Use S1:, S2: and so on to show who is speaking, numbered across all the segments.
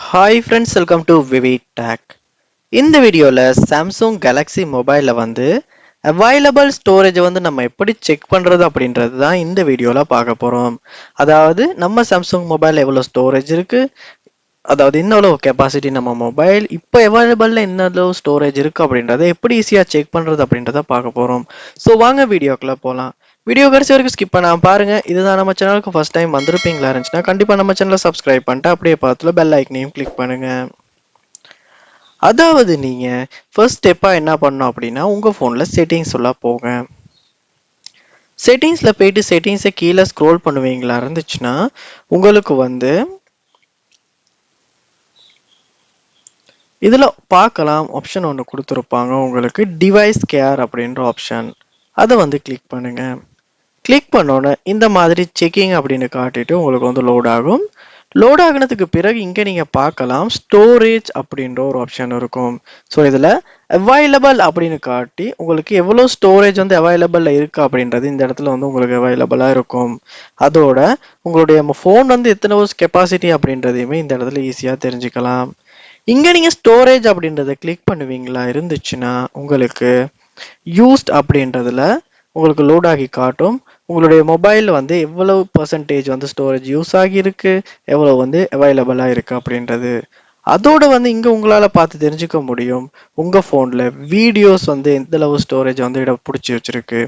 S1: Hi friends, welcome to VV tech. இந்த வீடியோவில் Samsung Galaxy மொபைலில் அவைலபிள் ஸ்டோரேஜை நம்ம எப்படி செக் பண்ணுறது அப்படின்றது தான் இந்த வீடியோவில் பார்க்க போகிறோம். அதாவது நம்ம சாம்சங் மொபைலில் எவ்வளோ ஸ்டோரேஜ் இருக்குது, அதாவது இன்னொரு கெப்பாசிட்டி நம்ம மொபைல் இப்போ அவைலபிளில் இன்னொரு ஸ்டோரேஜ் இருக்குது அப்படின்றத எப்படி ஈஸியாக செக் பண்ணுறது அப்படின்றத பார்க்க போகிறோம். ஸோ வாங்க வீடியோக்குள்ளே போகலாம். வீடியோ கடைசி வரைக்கும் ஸ்கிப் பண்ணாமல் பாருங்கள். இதுதான் நம்ம சேனலுக்கு ஃபர்ஸ்ட் டைம் வந்திருப்பீங்களா இருந்துச்சுன்னா கண்டிப்பாக நம்ம சேனலை சப்ஸ்கிரைப் பண்ணிட்டு அப்படியே பார்த்துல பெல் ஐக்கனையும் கிளிக் பண்ணுங்கள். அதாவது நீங்கள் ஃபர்ஸ்ட் ஸ்டெப்பாக என்ன பண்ணணும் அப்படின்னா உங்கள் ஃபோனில் செட்டிங்ஸ் உள்ள போங்க. செட்டிங்ஸில் போயிட்டு செட்டிங்ஸை கீழே ஸ்க்ரோல் பண்ணுவீங்களா இருந்துச்சுன்னா உங்களுக்கு இதில் பார்க்கலாம் ஆப்ஷன் ஒன்று கொடுத்துருப்பாங்க. உங்களுக்கு டிவைஸ் கேர் அப்படின்ற ஆப்ஷன், அதை கிளிக் பண்ணுங்கள். கிளிக் பண்ணோன்னே இந்த மாதிரி செக்கிங் அப்படின்னு காட்டிட்டு உங்களுக்கு லோட் ஆகும். லோட் ஆகினதுக்கு பிறகு இங்கே நீங்கள் பார்க்கலாம் ஸ்டோரேஜ் அப்படின்ற ஒரு ஆப்ஷன் இருக்கும். ஸோ இதில் அவைலபிள் அப்படின்னு காட்டி உங்களுக்கு எவ்வளோ ஸ்டோரேஜ் அவைலபிளில் இருக்குது அப்படின்றது இந்த இடத்துல உங்களுக்கு அவைலபிளாக இருக்கும். அதோட உங்களுடைய ஃபோன் எத்தனை கெப்பாசிட்டி அப்படின்றதையுமே இந்த இடத்துல ஈஸியாக தெரிஞ்சுக்கலாம். இங்கே நீங்கள் ஸ்டோரேஜ் அப்படின்றத கிளிக் பண்ணுவீங்களா இருந்துச்சுன்னா உங்களுக்கு யூஸ்ட் அப்படின்றதுல உங்களுக்கு லோட் ஆகி காட்டும். உங்களுடைய மொபைல் எவ்வளவு பர்சன்டேஜ் ஸ்டோரேஜ் யூஸ் ஆகியிருக்கு, எவ்வளவு அவைலபிளாக இருக்குது அப்படின்றது. அதோட இங்கே உங்களால் பார்த்து தெரிஞ்சுக்க முடியும் உங்கள் ஃபோனில் வீடியோஸ் எந்த அளவு ஸ்டோரேஜ் இடம் பிடிச்சி வச்சிருக்கு,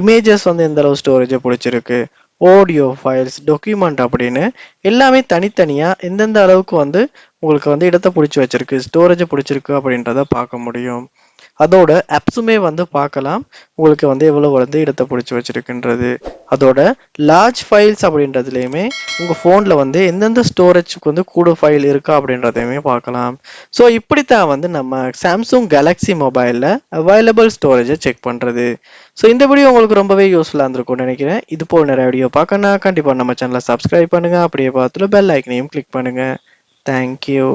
S1: இமேஜஸ் எந்த அளவு ஸ்டோரேஜை பிடிச்சிருக்கு, ஆடியோ ஃபைல்ஸ், டாக்குமெண்ட் அப்படின்னு எல்லாமே தனித்தனியாக எந்தெந்த அளவுக்கு உங்களுக்கு இடத்தை பிடிச்சி வச்சிருக்கு, ஸ்டோரேஜை பிடிச்சிருக்கு அப்படின்றத பார்க்க முடியும். அதோட ஆப்ஸுமே பார்க்கலாம் உங்களுக்கு எவ்வளவு இடத்தை பிடிச்சி வச்சிருக்குன்றது. அதோட லார்ஜ் ஃபைல்ஸ் அப்படின்றதுலையுமே உங்கள் ஃபோனில் எந்தெந்த ஸ்டோரேஜுக்கு கூட ஃபைல் இருக்கா அப்படின்றதையுமே பார்க்கலாம். ஸோ இப்படித்தான் நம்ம சாம்சங் கேலக்ஸி மொபைலில் அவைலபிள் ஸ்டோரேஜை செக் பண்ணுறது. ஸோ இந்த வீடியோ உங்களுக்கு ரொம்பவே யூஸ்ஃபுல்லாக இருந்திருக்கும்னு நினைக்கிறேன். இது போல் நிறைய வீடியோ பார்க்கணும்னா கண்டிப்பாக நம்ம சேனலை சப்ஸ்கிரைப் பண்ணுங்கள். அப்படியே பார்த்துட்டு பெல் ஐக்கனையும் கிளிக் பண்ணுங்கள். தேங்க்யூ.